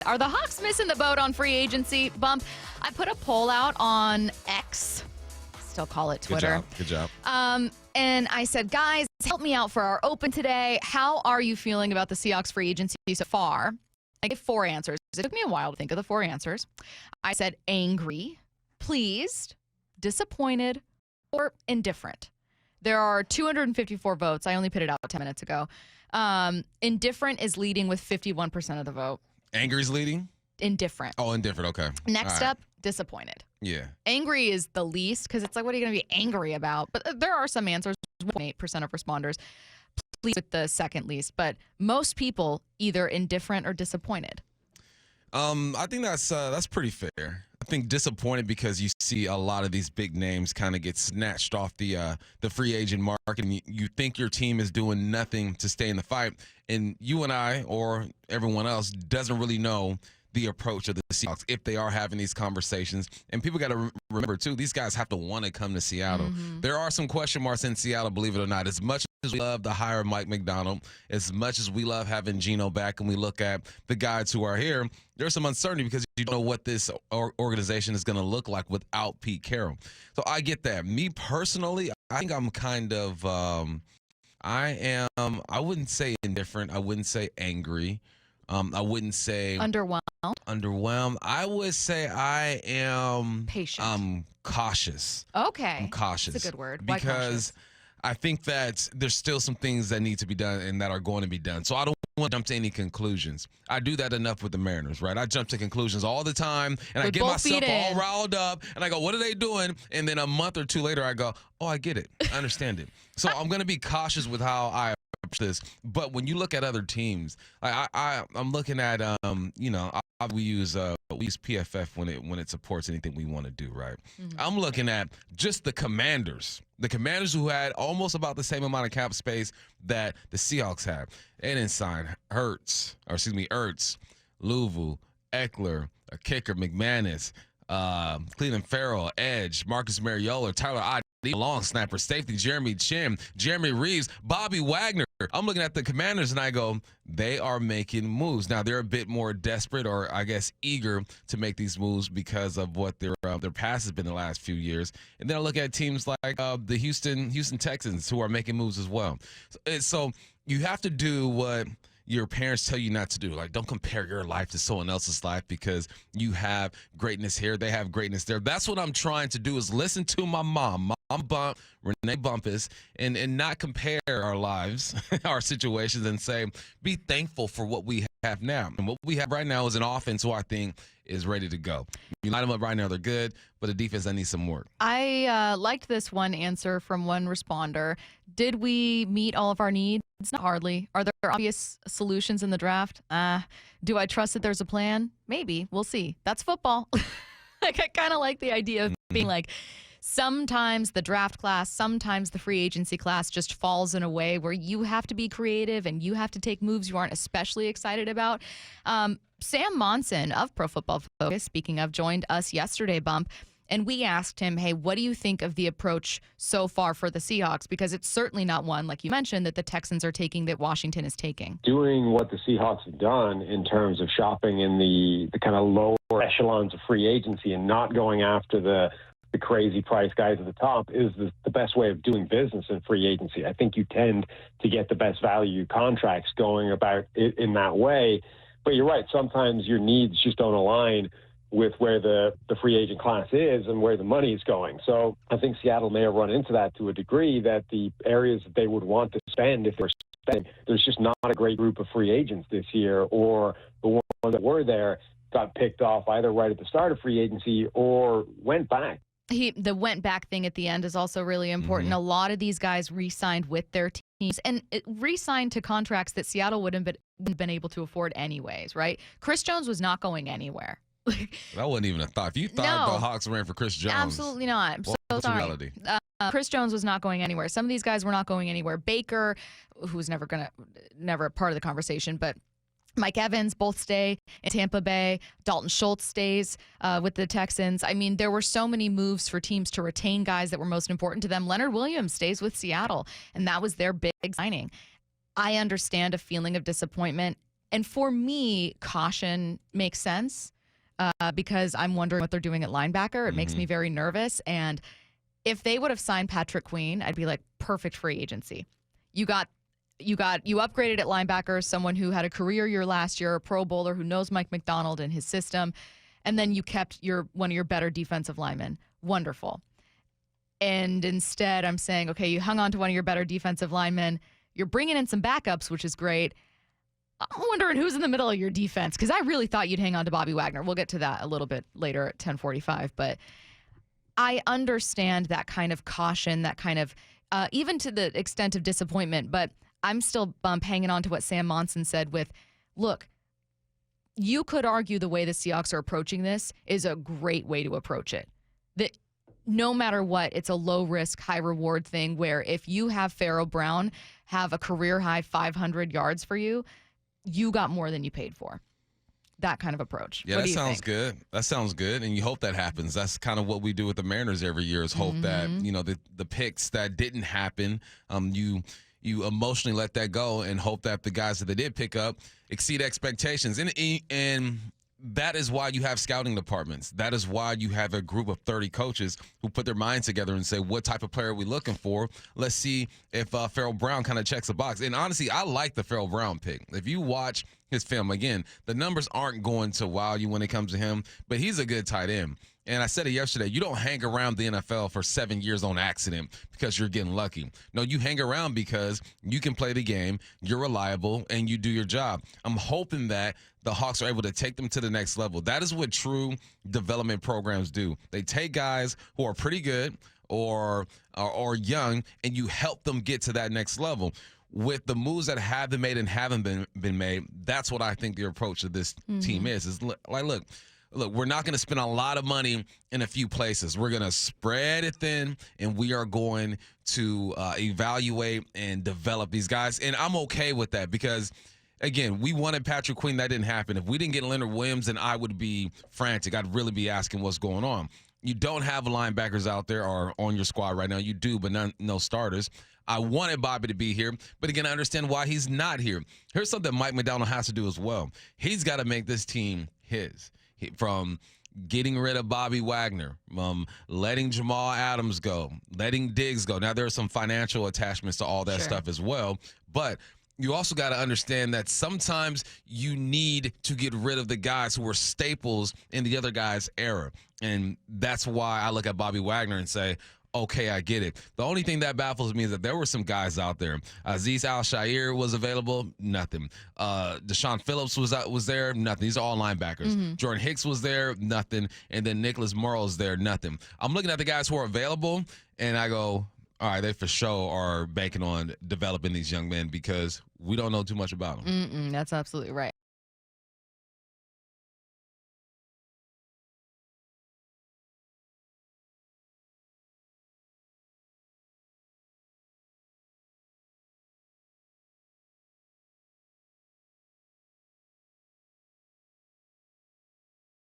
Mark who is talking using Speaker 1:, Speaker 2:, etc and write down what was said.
Speaker 1: Are the Hawks missing the boat on free agency? Bump. I put a poll out on X. Still call it Twitter.
Speaker 2: Good job.
Speaker 1: And I said, guys, help me out for our open today. How are you feeling about the Seahawks free agency so far? I gave 4 answers. It took me a while to think of the 4 answers. I said angry, pleased, disappointed, or indifferent. There are 254 votes. I only put it out 10 minutes ago. Indifferent is leading with 51% of the vote.
Speaker 2: Angry's leading?
Speaker 1: Indifferent.
Speaker 2: Oh, indifferent. Okay.
Speaker 1: Next up, disappointed.
Speaker 2: Yeah.
Speaker 1: Angry is the least because it's like, what are you going to be angry about? But there are some answers. 8% of responders. Pleased with the second least. But most people either indifferent or disappointed.
Speaker 2: I think that's pretty fair. I think disappointed because you see a lot of these big names kind of get snatched off the free agent market, and you think your team is doing nothing to stay in the fight, and you and I or everyone else doesn't really know the approach of the Seahawks if they are having these conversations. And people got to remember, too, these guys have to want to come to Seattle. Mm-hmm. There are some question marks in Seattle, believe it or not. As much as we love to hire Mike McDonald, as much as we love having Geno back and we look at the guys who are here, there's some uncertainty because you don't know what this organization is going to look like without Pete Carroll. So I get that. Me personally, I think I'm kind of I wouldn't say indifferent. I wouldn't say angry. I wouldn't say underwhelmed. I would say I am
Speaker 1: patient.
Speaker 2: I'm cautious.
Speaker 1: Okay.
Speaker 2: I'm cautious.
Speaker 1: That's a good word.
Speaker 2: Because I think that there's still some things that need to be done and that are going to be done. So I don't want to jump to any conclusions. I do that enough with the Mariners, right? I jump to conclusions all the time, and I get myself all riled up, and I go, what are they doing? And then a month or two later, I go, oh, I get it. I understand it. So I'm going to be cautious with how I this. But when you look at other teams, I'm looking at we use PFF when it supports anything we want to do, right? Mm-hmm. I'm looking at just the Commanders who had almost about the same amount of cap space that the Seahawks have. They didn't sign Ertz, Louisville, Eckler, a kicker, McManus, Cleveland Farrell, edge, Marcus Mariota, Tyler Odd, long snapper, safety, Jeremy Chin, Jeremy Reeves, Bobby Wagner. I'm looking at the Commanders and I go, they are making moves. Now they're a bit more desperate, or I guess eager to make these moves because of what their past has been the last few years. And then I look at teams like the Houston Texans who are making moves as well. So you have to do what your parents tell you not to do. Like, don't compare your life to someone else's life because you have greatness here, they have greatness there. That's what I'm trying to do, is listen to my mom, Renee Bumpus, and not compare our lives, our situations, and say, be thankful for what we have now. And what we have right now is an offense who I think is ready to go. You line them up right now, they're good, but the defense, I need some work.
Speaker 1: I liked this one answer from one responder. Did we meet all of our needs? Not hardly. Are there obvious solutions in the draft? Do I trust that there's a plan? Maybe. We'll see. That's football. Like, I kind of like the idea of being like, sometimes the draft class, sometimes the free agency class just falls in a way where you have to be creative and you have to take moves you aren't especially excited about. Sam Monson of Pro Football Focus, speaking of, joined us yesterday, Bump, and we asked him, hey, what do you think of the approach so far for the Seahawks? Because it's certainly not one, like you mentioned, that the Texans are taking, that Washington is taking.
Speaker 3: Doing what the Seahawks have done in terms of shopping in the kind of lower echelons of free agency and not going after the crazy price guys at the top is the best way of doing business in free agency. I think you tend to get the best value contracts going about it in that way. But you're right, sometimes your needs just don't align with where the free agent class is and where the money is going. So I think Seattle may have run into that to a degree, that the areas that they would want to spend, if they're spending, there's just not a great group of free agents this year, or the ones that were there got picked off either right at the start of free agency or went back.
Speaker 1: The went back thing at the end is also really important. Mm-hmm. A lot of these guys re-signed with their teams and re-signed to contracts that Seattle wouldn't have been able to afford anyways, right? Chris Jones was not going anywhere.
Speaker 2: That wasn't even a thought. If you thought the Hawks ran for Chris Jones.
Speaker 1: Absolutely not. I'm so sorry.
Speaker 2: Reality?
Speaker 1: Chris Jones was not going anywhere. Some of these guys were not going anywhere. Baker, who's never a part of the conversation, but Mike Evans both stay in Tampa Bay. Dalton Schultz stays with the Texans. I mean, there were so many moves for teams to retain guys that were most important to them. Leonard Williams stays with Seattle, and that was their big signing. I understand a feeling of disappointment. And for me, caution makes sense because I'm wondering what they're doing at linebacker. It makes me very nervous. And if they would have signed Patrick Queen, I'd be like, perfect free agency. You upgraded at linebacker, someone who had a career year last year, a Pro Bowler who knows Mike McDonald and his system, and then you kept one of your better defensive linemen. Wonderful. And instead, I'm saying, okay, you hung on to one of your better defensive linemen. You're bringing in some backups, which is great. I'm wondering who's in the middle of your defense, because I really thought you'd hang on to Bobby Wagner. We'll get to that a little bit later at 10:45, but I understand that kind of caution, that kind of, even to the extent of disappointment, but I'm still hanging on to what Sam Monson said with, look, you could argue the way the Seahawks are approaching this is a great way to approach it. That no matter what, it's a low-risk, high-reward thing where if you have Pharaoh Brown have a career-high 500 yards for you, you got more than you paid for. That kind of approach.
Speaker 2: Yeah,
Speaker 1: what
Speaker 2: that
Speaker 1: do you
Speaker 2: sounds
Speaker 1: think?
Speaker 2: good. That sounds good, and you hope that happens. That's kind of what we do with the Mariners every year is hope that, the picks that didn't happen, you emotionally let that go and hope that the guys that they did pick up exceed expectations. And that is why you have scouting departments. That is why you have a group of 30 coaches who put their minds together and say, what type of player are we looking for? Let's see if Pharaoh Brown kind of checks the box. And honestly, I like the Pharaoh Brown pick. If you watch his film, again, the numbers aren't going to wow you when it comes to him, but he's a good tight end. And I said it yesterday, you don't hang around the NFL for 7 years on accident because you're getting lucky. No, you hang around because you can play the game, you're reliable, and you do your job. I'm hoping that the Hawks are able to take them to the next level. That is what true development programs do. They take guys who are pretty good or young, and you help them get to that next level. With the moves that have been made and haven't been made, that's what I think the approach of this team is look, we're not going to spend a lot of money in a few places. We're going to spread it thin, and we are going to evaluate and develop these guys. And I'm okay with that because, again, we wanted Patrick Queen. That didn't happen. If we didn't get Leonard Williams, then I would be frantic. I'd really be asking what's going on. You don't have linebackers out there or on your squad right now. You do, but no starters. I wanted Bobby to be here, but again, I understand why he's not here. Here's something Mike McDonald has to do as well. He's got to make this team his. From getting rid of Bobby Wagner, letting Jamal Adams go, letting Diggs go. Now, there are some financial attachments to all that stuff as well, but you also got to understand that sometimes you need to get rid of the guys who were staples in the other guy's era, and that's why I look at Bobby Wagner and say, okay, I get it. The only thing that baffles me is that there were some guys out there. Azeez Al-Shaair was available, nothing. Deshaun Phillips was there, nothing. These are all linebackers. Jordan Hicks was there, nothing. And then Nicholas Morrow's there, nothing. I'm looking at the guys who are available, and I go, all right, they for sure are banking on developing these young men because we don't know too much about them.
Speaker 1: That's absolutely right.